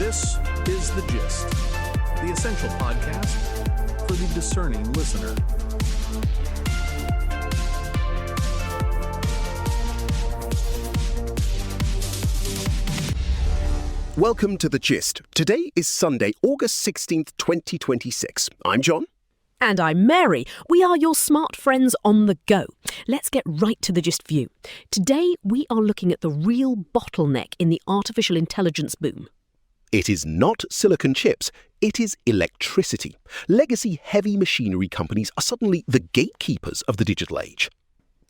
This is The Gist, the essential podcast for the discerning listener. Welcome to The Gist. Today is Sunday, August 16th, 2026. I'm John. And I'm Mary. We are your smart friends on the go. Let's get right to the gist view. Today, we are looking at the real bottleneck in the artificial intelligence boom. It is not silicon chips, it is electricity. Legacy heavy machinery companies are suddenly the gatekeepers of the digital age.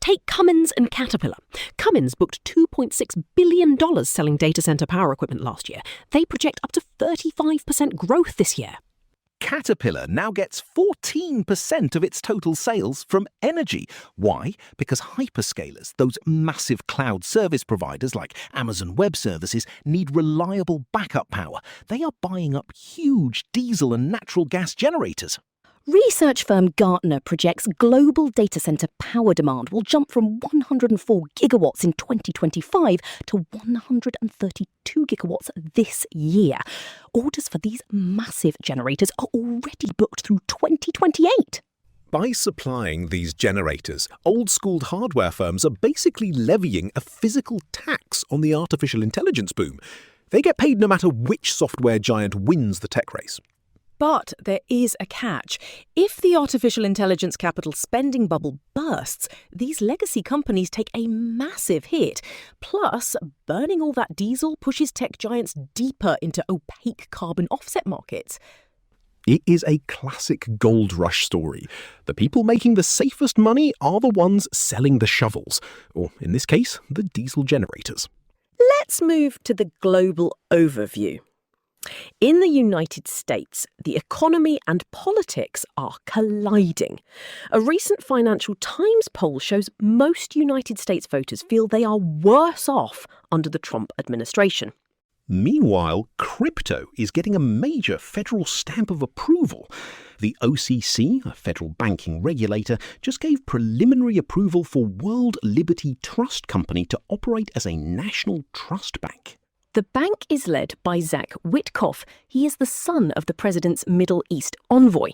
Take Cummins and Caterpillar. Cummins booked $2.6 billion selling data center power equipment last year. They project up to 35% growth this year. Caterpillar now gets 14% of its total sales from energy. Why? Because hyperscalers, those massive cloud service providers like Amazon Web Services, need reliable backup power. They are buying up huge diesel and natural gas generators. Research firm Gartner projects global data center power demand will jump from 104 gigawatts in 2025 to 132 gigawatts this year. Orders for these massive generators are already booked through 2028. By supplying these generators, old-school hardware firms are basically levying a physical tax on the artificial intelligence boom. They get paid no matter which software giant wins the tech race. But there is a catch. If the artificial intelligence capital spending bubble bursts, these legacy companies take a massive hit. Plus, burning all that diesel pushes tech giants deeper into opaque carbon offset markets. It is a classic gold rush story. The people making the safest money are the ones selling the shovels, or in this case, the diesel generators. Let's move to the global overview. In the United States, the economy and politics are colliding. A recent Financial Times poll shows most United States voters feel they are worse off under the Trump administration. Meanwhile, crypto is getting a major federal stamp of approval. The OCC, a federal banking regulator, just gave preliminary approval for World Liberty Trust Company to operate as a national trust bank. The bank is led by Zach Witkoff. He is the son of the president's Middle East envoy.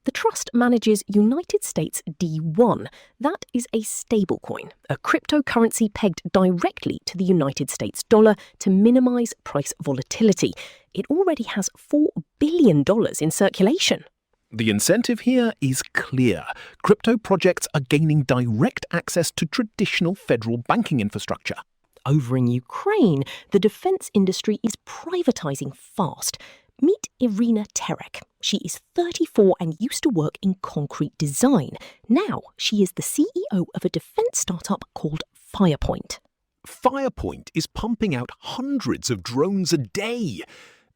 The trust manages United States D1. That is a stablecoin, a cryptocurrency pegged directly to the United States dollar to minimize price volatility. It already has $4 billion in circulation. The incentive here is clear. Crypto projects are gaining direct access to traditional federal banking infrastructure. Over in Ukraine, the defence industry is privatising fast. Meet Irina Terek. She is 34 and used to work in concrete design. Now she is the CEO of a defence startup called Firepoint. Firepoint is pumping out hundreds of drones a day.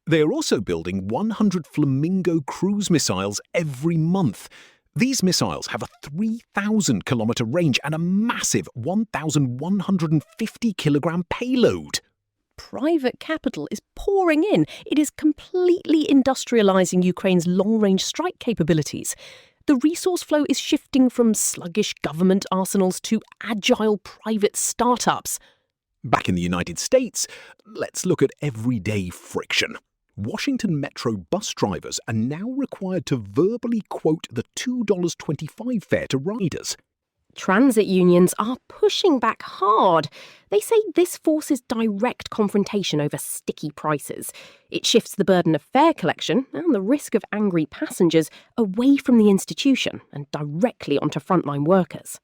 They are also building 100 Flamingo cruise missiles every month. These missiles have a 3,000-kilometre range and a massive 1,150-kilogram payload. Private capital is pouring in. It is completely industrialising Ukraine's long-range strike capabilities. The resource flow is shifting from sluggish government arsenals to agile private startups. Back in the United States, let's look at everyday friction. Washington Metro bus drivers are now required to verbally quote the $2.25 fare to riders. Transit unions are pushing back hard. They say this forces direct confrontation over sticky prices. It shifts the burden of fare collection and the risk of angry passengers away from the institution and directly onto frontline workers.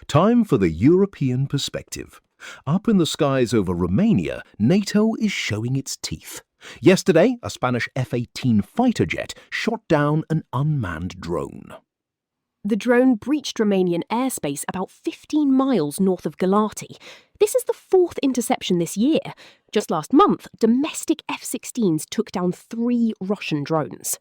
Time for the European perspective. Up in the skies over Romania, NATO is showing its teeth. Yesterday, a Spanish F-18 fighter jet shot down an unmanned drone. The drone breached Romanian airspace about 15 miles north of Galati. This is the fourth interception this year. Just last month, domestic F-16s took down 3 Russian drones.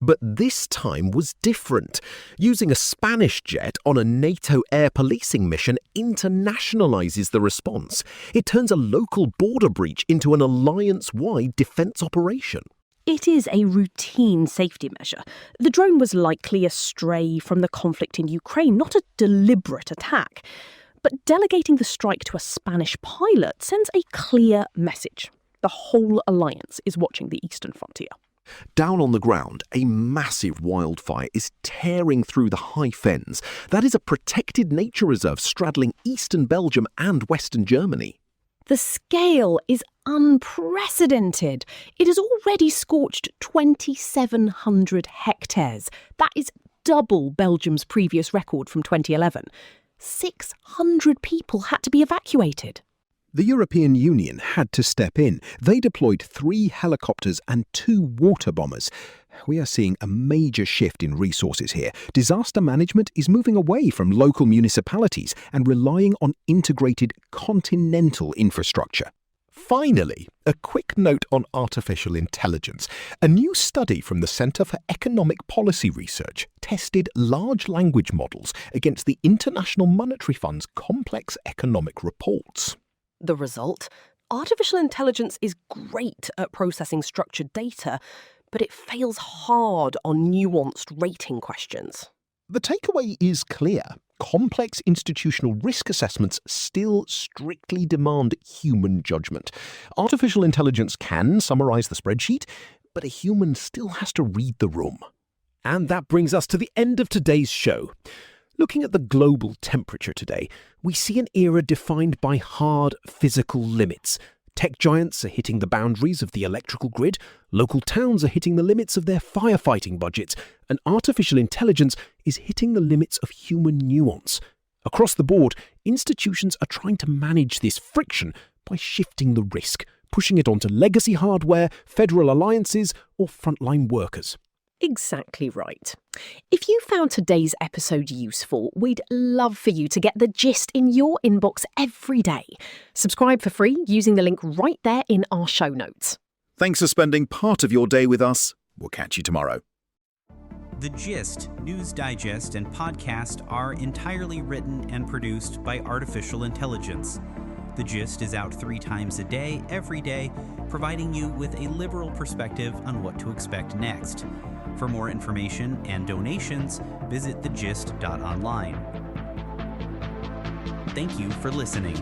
But this time was different. Using a Spanish jet on a NATO air policing mission internationalizes the response. It turns a local border breach into an alliance-wide defense operation. It is a routine safety measure. The drone was likely a stray from the conflict in Ukraine, not a deliberate attack. But delegating the strike to a Spanish pilot sends a clear message. The whole alliance is watching the eastern frontier. Down on the ground, a massive wildfire is tearing through the high fens. That is a protected nature reserve straddling eastern Belgium and western Germany. The scale is unprecedented. It has already scorched 2,700 hectares. That is double Belgium's previous record from 2011. 600 people had to be evacuated. The European Union had to step in. They deployed 3 helicopters and 2 water bombers. We are seeing a major shift in resources here. Disaster management is moving away from local municipalities and relying on integrated continental infrastructure. Finally, a quick note on artificial intelligence. A new study from the Centre for Economic Policy Research tested large language models against the International Monetary Fund's complex economic reports. The result? Artificial intelligence is great at processing structured data, but it fails hard on nuanced rating questions. The takeaway is clear. Complex institutional risk assessments still strictly demand human judgment. Artificial intelligence can summarize the spreadsheet, but a human still has to read the room. And that brings us to the end of today's show. Looking at the global temperature today, we see an era defined by hard physical limits. Tech giants are hitting the boundaries of the electrical grid, local towns are hitting the limits of their firefighting budgets, and artificial intelligence is hitting the limits of human nuance. Across the board, institutions are trying to manage this friction by shifting the risk, pushing it onto legacy hardware, federal alliances, or frontline workers. Exactly right. If you found today's episode useful, we'd love for you to get the gist in your inbox every day. Subscribe for free using the link right there in our show notes. Thanks for spending part of your day with us. We'll catch you tomorrow. The Gist, News Digest, and podcast are entirely written and produced by artificial intelligence. The Gist is out 3 times a day, every day, providing you with a liberal perspective on what to expect next. For more information and donations, visit thegist.online. Thank you for listening.